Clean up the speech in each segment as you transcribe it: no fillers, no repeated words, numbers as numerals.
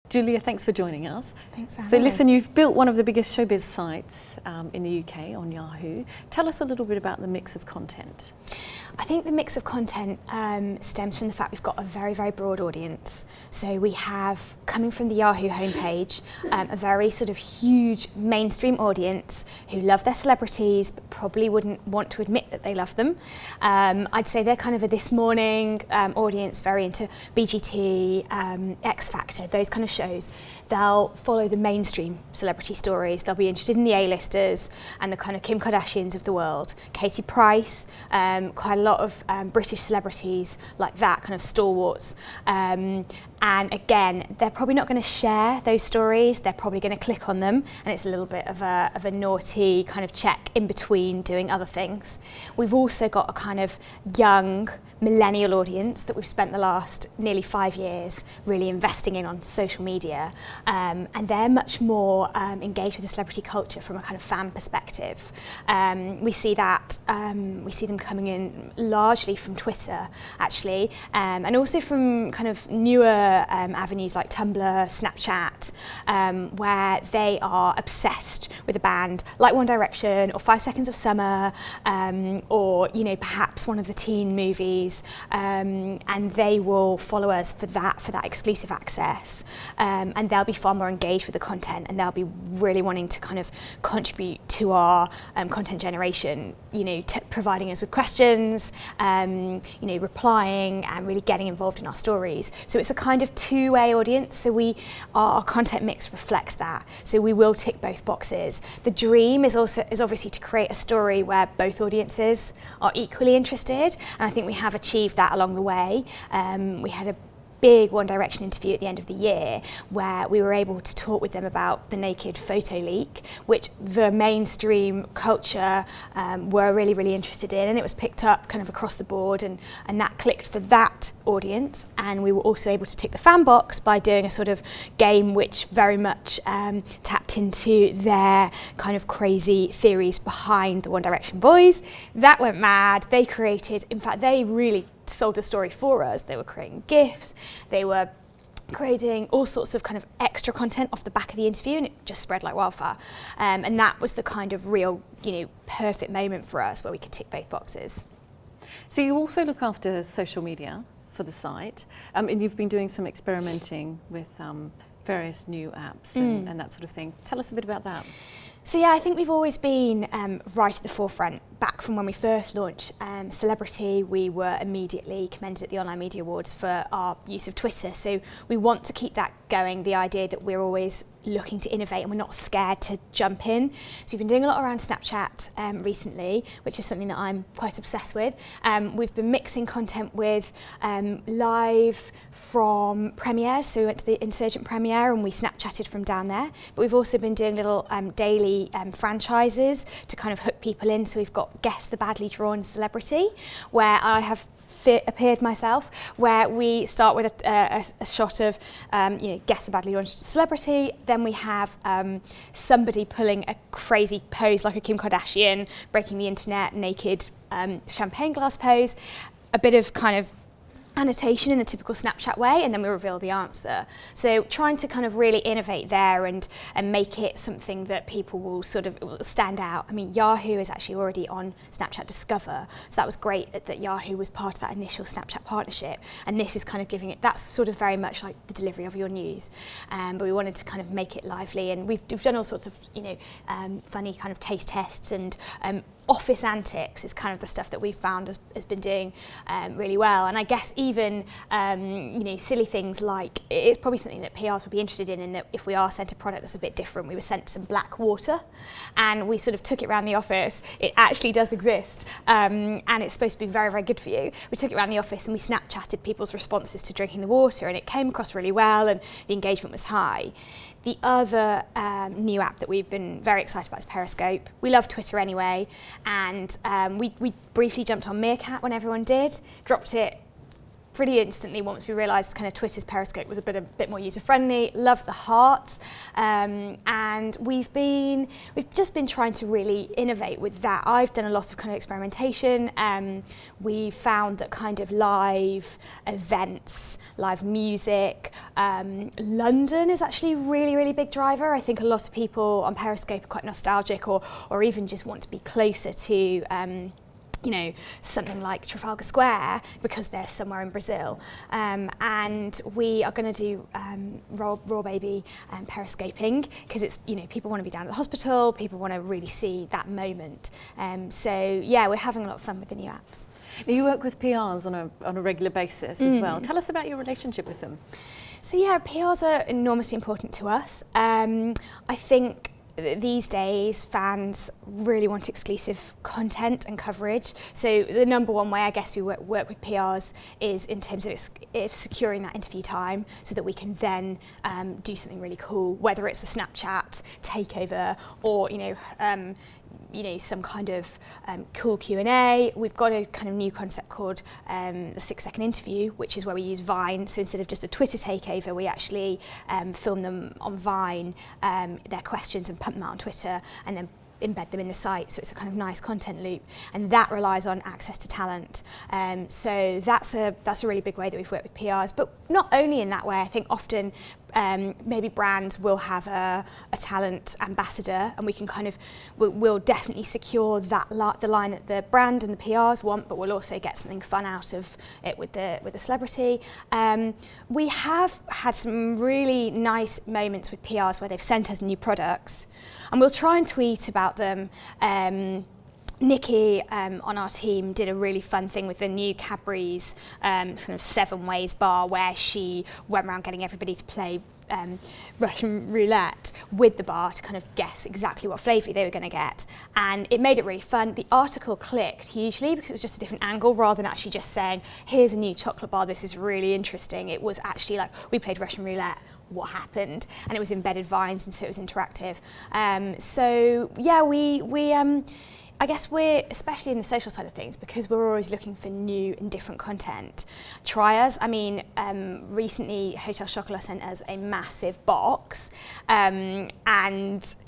Julia, thanks for joining us. Thanks for having So me. listen, you've built one of the biggest showbiz sites in the UK on Yahoo. Tell us a little bit about the mix of content. I think the mix of content stems from the fact we've got a very, very broad audience. So we have, coming from the Yahoo homepage, a very sort of huge mainstream audience who love their celebrities but probably wouldn't want to admit that they love them. I'd say they're kind of a This Morning audience, very into BGT, X Factor, those kind of shows. They'll follow the mainstream celebrity stories. They'll be interested in the A-listers and the kind of Kim Kardashians of the world. Katie Price, quite a lot of British celebrities like that, kind of stalwarts. And again, they're probably not going to share those stories. They're probably going to click on them, and it's a little bit of a naughty kind of check in between doing other things. We've also got a kind of young millennial audience that we've spent the last nearly 5 years really investing in on social media, and they're much more engaged with the celebrity culture from a kind of fan perspective. We see that, we see them coming in largely from Twitter, actually, and also from kind of newer avenues like Tumblr, Snapchat, where they are obsessed with a band like One Direction or 5 Seconds of Summer, or perhaps one of the teen movies, and they will follow us for that exclusive access, and they'll be far more engaged with the content, and they'll be really wanting to kind of contribute to our content generation, providing us with questions, replying and really getting involved in our stories. So it's a kind of two-way audience, so our content mix reflects that. So we will tick both boxes. The dream is obviously to create a story where both audiences are equally interested, and I think we have achieved that along the way. We had a big One Direction interview at the end of the year where we were able to talk with them about the naked photo leak, which the mainstream culture were really, really interested in, and it was picked up kind of across the board, and that clicked for that audience. And we were also able to tick the fan box by doing a sort of game which very much tapped into their kind of crazy theories behind the One Direction boys. That went mad. They really sold a story for us. They were creating GIFs, they were creating all sorts of kind of extra content off the back of the interview, and it just spread like wildfire. And that was the kind of real, perfect moment for us where we could tick both boxes. So you also look after social media for the site, and you've been doing some experimenting with various new apps and that sort of thing. Tell us a bit about that. So yeah, I think we've always been right at the forefront. Back from when we first launched Celebrity, we were immediately commended at the Online Media Awards for our use of Twitter. So we want to keep that going, the idea that we're always looking to innovate and we're not scared to jump in. So we've been doing a lot around Snapchat recently, which is something that I'm quite obsessed with. We've been mixing content with live from premieres. So we went to the Insurgent premiere and we Snapchatted from down there. But we've also been doing little daily franchises to kind of hook people in. So we've got Guess the Badly Drawn Celebrity, where I have appeared myself, where we start with a shot of guess the badly drawn celebrity. Then we have somebody pulling a crazy pose like a Kim Kardashian, breaking the internet, naked champagne glass pose, a bit of kind of annotation in a typical Snapchat way, and then we reveal the answer. So trying to kind of really innovate there and make it something that people will sort of stand out. I mean, Yahoo is actually already on Snapchat Discover, so that was great that Yahoo was part of that initial Snapchat partnership, and this is kind of giving it, that's sort of very much like the delivery of your news, but we wanted to kind of make it lively, and we've done all sorts of funny kind of taste tests, and office antics is kind of the stuff that we've found has been doing really well. And I guess even silly things like, it's probably something that PRs would be interested in that if we are sent a product that's a bit different, we were sent some black water and we sort of took it around the office. It actually does exist, and it's supposed to be very, very good for you. We took it around the office and we Snapchatted people's responses to drinking the water, and it came across really well and the engagement was high. The other new app that we've been very excited about is Periscope. We love Twitter anyway, and we briefly jumped on Meerkat when everyone did, dropped it pretty instantly once we realised kind of Twitter's Periscope was a bit more user friendly. Love the hearts, and we've just been trying to really innovate with that. I've done a lot of kind of experimentation. We found that kind of live events, live music, London is actually a really big driver. I think a lot of people on Periscope are quite nostalgic, or even just want to be closer to you know, something like Trafalgar Square because they're somewhere in Brazil. And we are going to do raw baby periscoping because it's, you know, people want to be down at the hospital, people want to really see that moment. So yeah, we're having a lot of fun with the new apps. You work with PRs on a regular basis as well. Tell us about your relationship with them. So yeah, PRs are enormously important to us. I think these days fans really want exclusive content and coverage, so the number one way I guess we work with PRs is in terms of securing that interview time so that we can then do something really cool, whether it's a Snapchat takeover or some kind of cool Q&A. We've got a kind of new concept called the 6-second interview, which is where we use Vine. So instead of just a Twitter takeover, we actually film them on Vine, their questions, and pump them out on Twitter, and then embed them in the site, so it's a kind of nice content loop, and that relies on access to talent. So that's a really big way that we've worked with PRs, but not only in that way. I think often maybe brands will have a talent ambassador, and we can kind of we'll definitely secure that the line that the brand and the PRs want, but we'll also get something fun out of it with the celebrity. We have had some really nice moments with PRs where they've sent us new products, and we'll try and tweet about them. Nikki on our team did a really fun thing with the new Cadbury's sort of 7 ways bar, where she went around getting everybody to play Russian roulette with the bar to kind of guess exactly what flavour they were going to get, and it made it really fun. The article clicked hugely because it was just a different angle rather than actually just saying, here's a new chocolate bar, this is really interesting. It was actually like, we played Russian roulette, what happened? And it was embedded vines, and so it was interactive. So yeah, I guess we're, especially in the social side of things, because we're always looking for new and different content. Try us. I mean, recently Hotel Chocolat sent us a massive box, and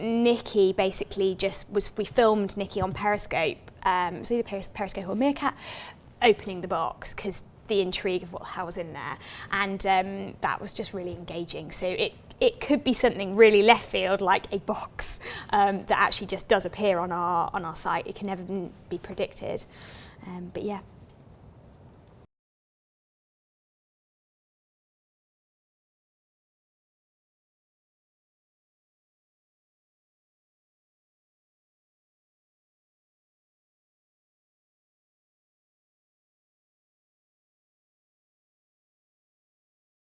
Nikki basically we filmed Nikki on Periscope, so either Periscope or Meerkat, opening the box, because the intrigue of what the hell was in there, and that was just really engaging. So it could be something really left field, like a box that actually just does appear on our site. It can never be predicted, but yeah.